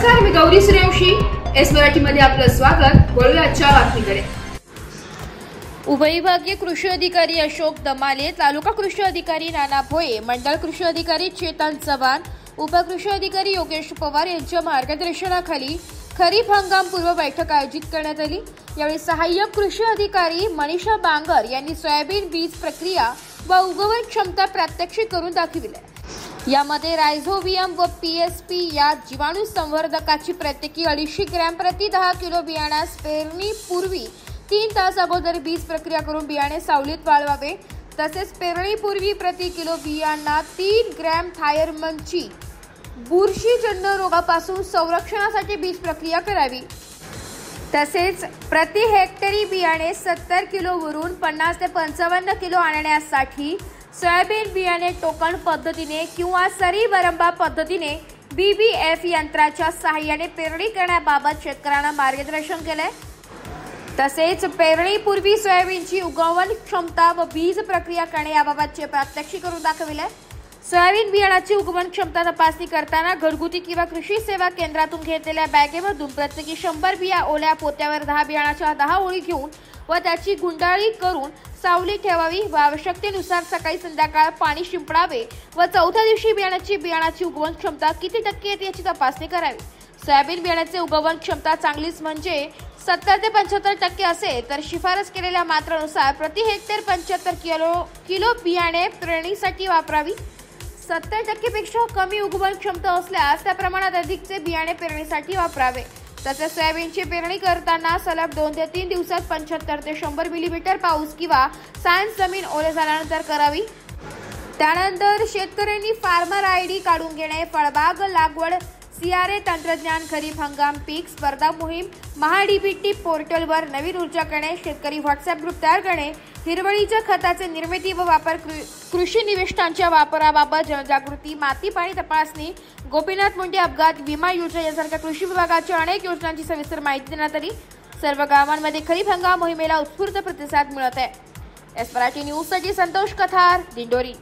नमस्कार, मी गौरी सूर्यवंशी. एस मराठीमध्ये आपलं स्वागत. वळूया आजच्या बातमीकडे. उपविभागीय कृषी अधिकारी अशोक दमाले, तालुका कृषी अधिकारी नाना भोये, मंडळ कृषी अधिकारी चेतन चव्हाण, उपकृषी अधिकारी योगेश पवार यांच्या मार्गदर्शनाखाली खरीप हंगाम पूर्व बैठक आयोजित करण्यात आली. यावेळी सहाय्यक कृषी अधिकारी मनीषा बांगर यांनी सोयाबीन बीज प्रक्रिया व उगवण क्षमता प्रात्यक्षिक करून दाखविले. यामध्ये रायझोबियम व पीएसपी या जीवाणू संवर्धकाची प्रत्येकी 250 ग्रॅम प्रति 10 किलो बियाण्यास पेरणीपूर्वी 3 तास अगोदर बीज प्रक्रिया करून बियाणे सावलीत वाळवावे. तसेच पेरणीपूर्वी प्रति किलो बियांना 3 ग्रॅम थायरमनची बुरशीजन्य रोगापासून संरक्षणासाठी बीज प्रक्रिया करावी. तसेच प्रति हेक्टरी बियाणे 70 किलोवरून 50 ते 55 किलो आणण्यासाठी सोयाबीन बियाणे टोकन पद्धतीने किंवा सरी बरंबा पद्धतीने बीबीएफ यंत्राच्या सहाय्याने पेरणी करण्याबाबत शेतकऱ्यांना मार्गदर्शन केले. तसेच पेरणीपूर्वी सोयाबीनची उगवण क्षमता व बीज प्रक्रिया करणे याबाबतचे प्रात्यक्षिक करून दाखविले. सोयाबीन बियाणाची उगवण क्षमता तपासणी करताना घरगुती किंवा कृषी सेवा केंद्रातून घेतलेल्या बॅगेमधून प्रत्येकी 100 बिया ओल्या पोत्यावर 10 बियाणाच्या 10 ओळी घेऊन व त्याची गुंडाळी करून सावली ठेवावी व आवश्यकतेनुसार सकाळी संध्याकाळ पाणी शिंपडावे व चौथ्या दिवशी बियाणाची उगवण क्षमता किती टक्के येते याची तपासणी करावी. सोयाबीन बियाण्याचे उगवण क्षमता चांगलीच म्हणजे 70 ते 75% असेल तर शिफारस केलेल्या मात्रानुसार प्रति हेक्टर 75 किलो बियाणे पेरणीसाठी वापरावी. 70% पेक्षा कमी उगवण क्षमता असल्यास त्या प्रमाणात अधिकचे बियाणे पेरणीसाठी वापरावे. तसेच सोयाबीनची पेरणी करताना सलग 2 ते 3 दिवसात 75 ते 100 मिलीमीटर पाऊस किंवा सांज जमीन ओले झाल्यानंतर करावी. त्यानंतर शेतकऱ्यांनी फार्मर आयडी काढून घेणे, फळबाग लागवड सीआरए तंत्रज्ञान, खरीप हंगाम पीक स्पर्धा मोहीम, महाडीबीटी पोर्टलवर नवीन ऊर्जा करणे, शेतकरी व्हॉट्सअप ग्रुप तयार करणे, हिरवळीच्या खताचे निर्मिती व वापर, कृषी निविष्ठांच्या वापराबाबत जनजागृती, माती पाणी तपासणी, गोपीनाथ मुंडे अपघात विमा योजना यासारख्या कृषी विभागाच्या अनेक योजनांची सविस्तर माहिती देण्यात आली. सर्व गावांमध्ये खरीप हंगाम मोहिमेला उत्स्फूर्त प्रतिसाद मिळत आहे. एस मराठी न्यूजसाठी संतोष कथार, दिंडोरी.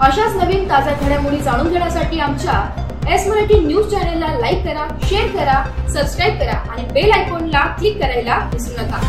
अशाच नवीन ताज्या घडामोडी जाणून घेण्यासाठी आमच्या एस मराठी न्यूज चॅनलला लाईक करा, शेअर करा, सबस्क्राईब करा आणि बेल आयकॉनला क्लिक करायला विसरू नका.